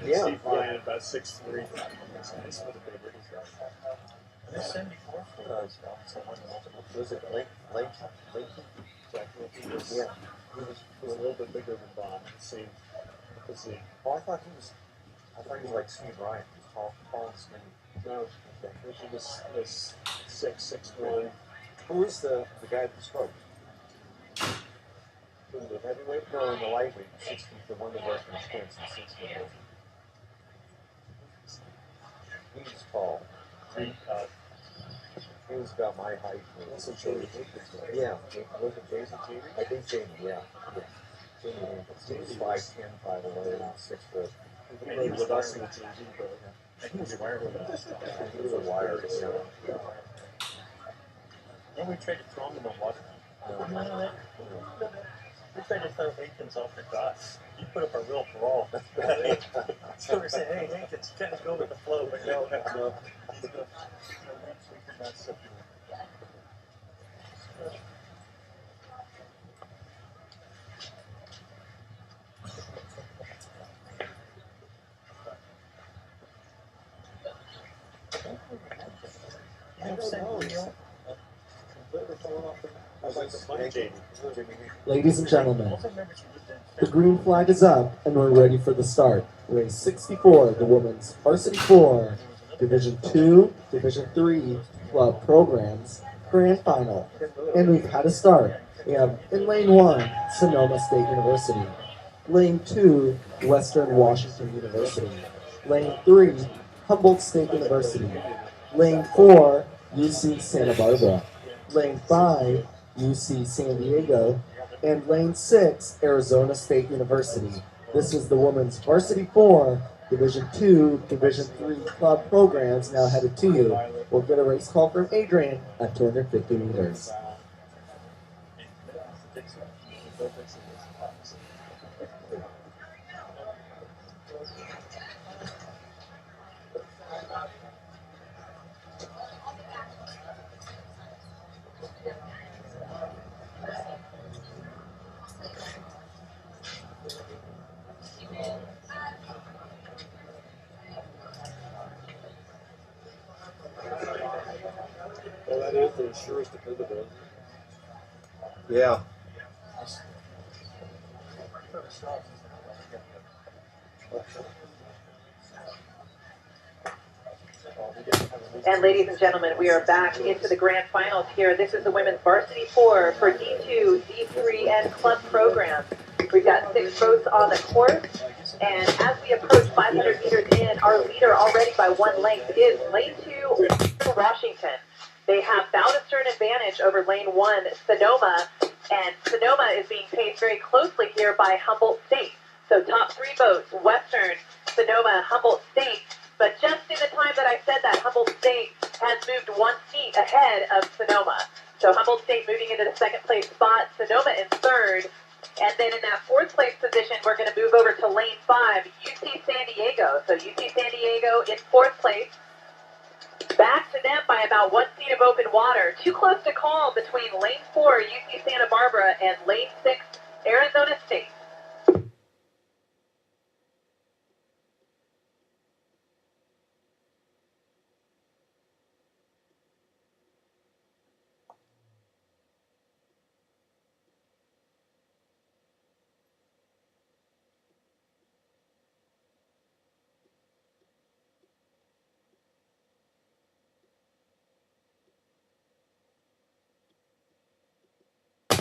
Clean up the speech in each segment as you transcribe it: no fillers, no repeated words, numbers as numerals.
Yeah. Steve Ryan, about 6'3". That's nice for the bigger. There's 74 Was it Lake? Yeah. He was a little bit bigger than Bob. Let's see. Oh, I thought he was like Steve Ryan. He was tall and skinny. No, he was 6'1". Who is the guy that spoke? In the heavyweight? No, in the lightweight, 60, the one that was from Wisconsin, 60. He was tall. He was about my height. Also Jamie Hankins, right? Yeah. Was it Jason Jamie? I think Jamie, yeah. Jamie Hankins. He was 5'10", 5'11", 6 foot. He rode with us in the TV, but He was wired with us. He was a wire. And we tried to throw him in the water. No. We tried to throw Hankins off the docks. He put up a real brawl. So we're saying, hey, Hankins, kind of go with the flow, but no. We could not separate. Ladies and gentlemen, the green flag is up and we're ready for the start. Race 64, the women's Varsity 4, Division 2, Division 3 club programs, grand final. And we've had a start. We have in lane 1, Sonoma State University. Lane 2, Western Washington University. Lane 3, Humboldt State University. Lane 4, UC Santa Barbara. Lane 5, UC San Diego. And Lane 6, Arizona State University. This is the women's Varsity 4, Division 2, Division 3 club programs now headed to you. We'll get a race call from Adrian at 250 meters. Well, that is the surest dependable. Yeah. And ladies and gentlemen, we are back into the grand finals here. This is the women's Varsity 4 for D2, D3, and club programs. We've got 6 boats on the course, and as we approach 500 meters in, our leader already by 1 length is lane 2, Washington. They have bow to stern advantage over lane 1, Sonoma, and Sonoma is being paced very closely here by Humboldt State. So top 3 boats, Western, Sonoma, Humboldt State. But just in the time that I said that, Humboldt State has moved 1 seat ahead of Sonoma. So Humboldt State moving into the 2nd place spot, Sonoma in 3rd. And then in that 4th place position, we're going to move over to lane 5, UC San Diego. So UC San Diego in 4th place. Back to them by about 1 seat of open water. Too close to call between lane 4, UC Santa Barbara, and lane 6, Arizona State.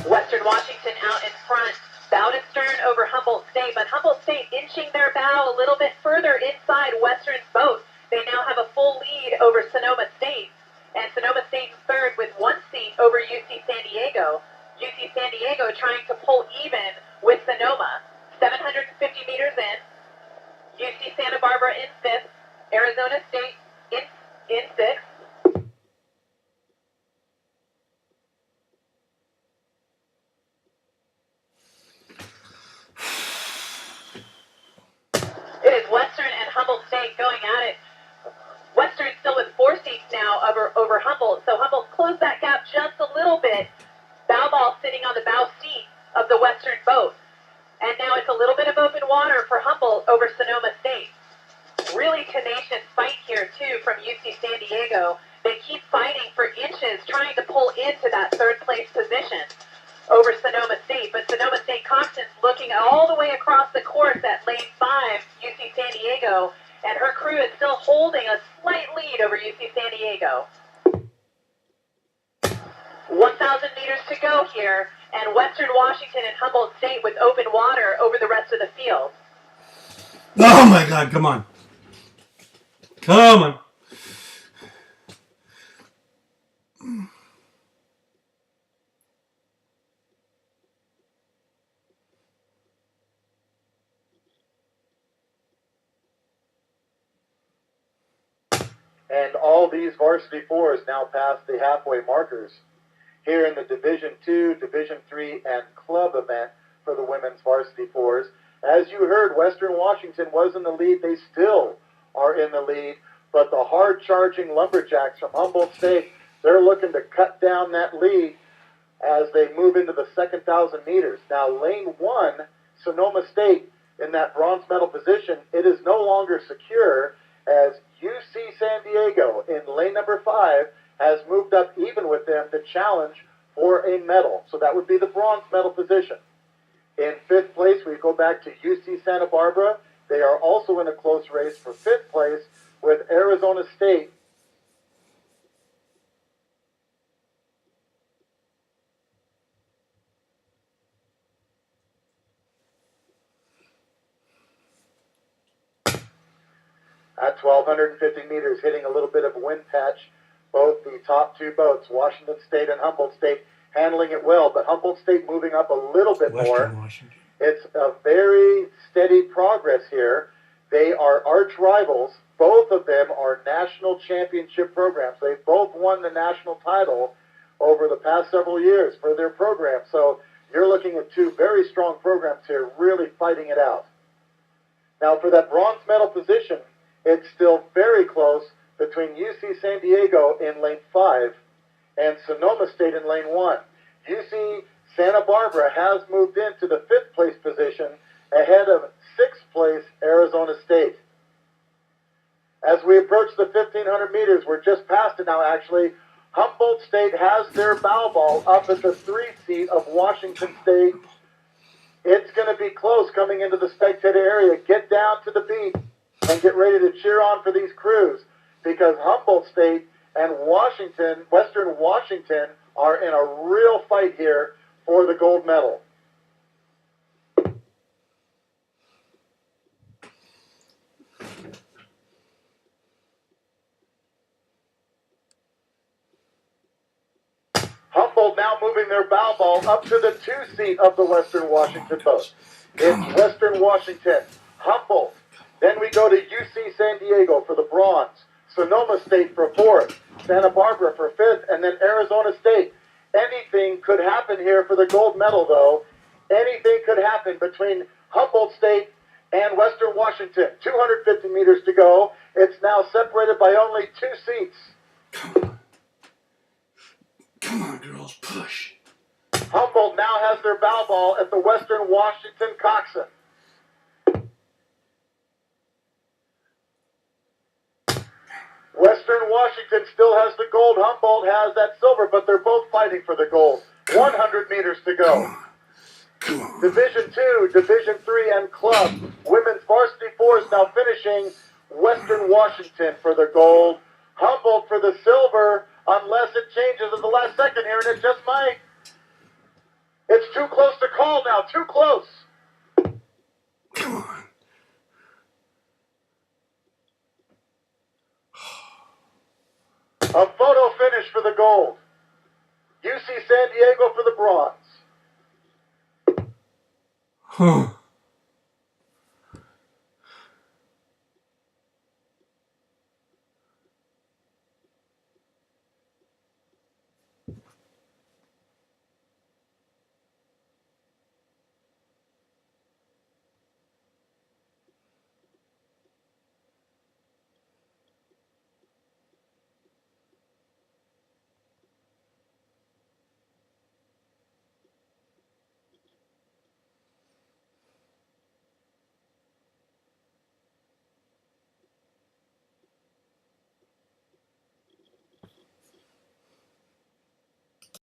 Western Washington out in front, bow to stern over Humboldt State, but Humboldt State inching their bow a little bit further inside Western's boat. They now have a full lead over Sonoma State, and Sonoma State in 3rd with 1 seat over UC San Diego. UC San Diego trying to pull even with Sonoma. 750 meters in, UC Santa Barbara in 5th, Arizona State in 6th. It is Western and Humboldt State going at it. Western still with 4 seats now over Humboldt, so Humboldt closed that gap just a little bit. Bow ball sitting on the bow seat of the Western boat. And now it's a little bit of open water for Humboldt over Sonoma State. fight here, too, from UC San Diego. They keep fighting for inches, trying to pull into that third place position over Sonoma State. But Sonoma State Coxon's looking all the way across the course at lane 5, UC San Diego, and her crew is still holding a slight lead over UC San Diego. 1,000 meters to go here, and Western Washington and Humboldt State with open water over the rest of the field. Oh my God, come on. Come on. And all these varsity fours now pass the halfway markers here in the Division II, Division III, and club event for the women's varsity fours. As you heard, Western Washington was in the lead. They still are in the lead, but the hard-charging Lumberjacks from Humboldt State, they're looking to cut down that lead as they move into the second 1,000 meters. Now, lane 1, Sonoma State, in that bronze medal position, it is no longer secure as UC San Diego in lane number 5 has moved up even with them to challenge for a medal. So that would be the bronze medal position. In 5th place, we go back to UC Santa Barbara. They are also in a close race for 5th place with Arizona State. At 1,250 meters, hitting a little bit of a wind patch. Both the top two boats, Washington State and Humboldt State, handling it well, but Humboldt State moving up a little bit Western more. Washington. It's a very steady progress here. They are arch rivals. Both of them are national championship programs. They've both won the national title over the past several years for their program. So you're looking at two very strong programs here, really fighting it out. Now for that bronze medal position, it's still very close between UC San Diego in lane 5 and Sonoma State in lane 1. UC Santa Barbara has moved into the 5th place position ahead of 6th place Arizona State. As we approach the 1,500 meters, we're just past it now actually. Humboldt State has their bow ball up at the 3 seat of Washington State. It's going to be close coming into the spectator area. Get down to the beat and get ready to cheer on for these crews because Humboldt State and Western Washington are in a real fight here for the gold medal. Humboldt now moving their bow ball up to the 2 seat of the Western Washington boat. It's Western Washington, Humboldt. Then we go to UC San Diego for the bronze, Sonoma State for 4th, Santa Barbara for 5th, and then Arizona State. Anything could happen here for the gold medal, though. Anything could happen between Humboldt State and Western Washington. 250 meters to go. It's now separated by only 2 seats. Come on. Come on, girls, push. Humboldt now has their bow ball at the Western Washington coxswain. Western Washington still has the gold. Humboldt has that silver, but they're both fighting for the gold. 100 meters to go. Come on. Division II, Division III, and club. Women's varsity fours now finishing. Western Washington for the gold. Humboldt for the silver, unless it changes at the last second here, and it just might. It's too close to call now. Too close. Come on. A photo finish for the gold. UC San Diego for the bronze. Huh.